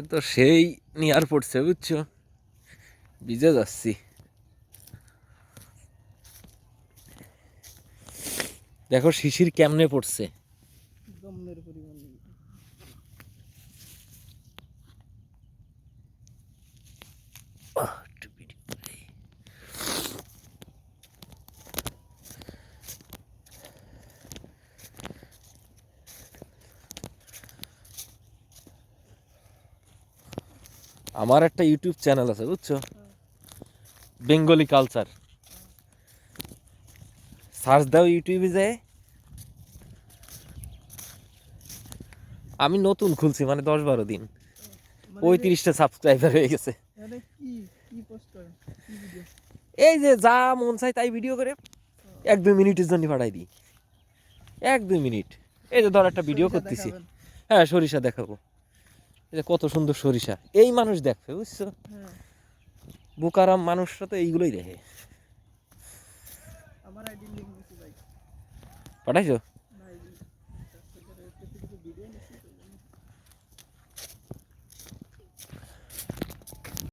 এ তো সেই নিয়ার পড়ছে বুঝছো, ভিজে যাচ্ছি। দেখো শিশির কেমনে পড়ছে। দমের পরিমাণ। আমার একটা ইউটিউব চ্যানেল আছে বুঝছো, বেঙ্গলি কালচার। সার্চ দাও ইউটিউবে যায়। আমি নতুন খুলছি, মানে 10-12 দিন, 35টা সাবস্ক্রাইবার হয়ে গেছে। মানে কি কি পোস্ট করেন, কি ভিডিও? এই যে যা মন চাই তাই ভিডিও করে 1-2 মিনিটের জন্য পাঠাই দিই। 1-2 মিনিট। এই যে ধর একটা ভিডিও সরিষা করতেছি, দেখাবেন? হ্যাঁ সরিষা দেখাবো। এই যে কত সুন্দর সরিষা, এই মানুষ দেখবে বুঝছো। হ্যাঁ, বোকারাম মানুষরা তো এইগুলোই দেখে। আমার আইডি লিংক দিছি ভাই। পাঠাইছো?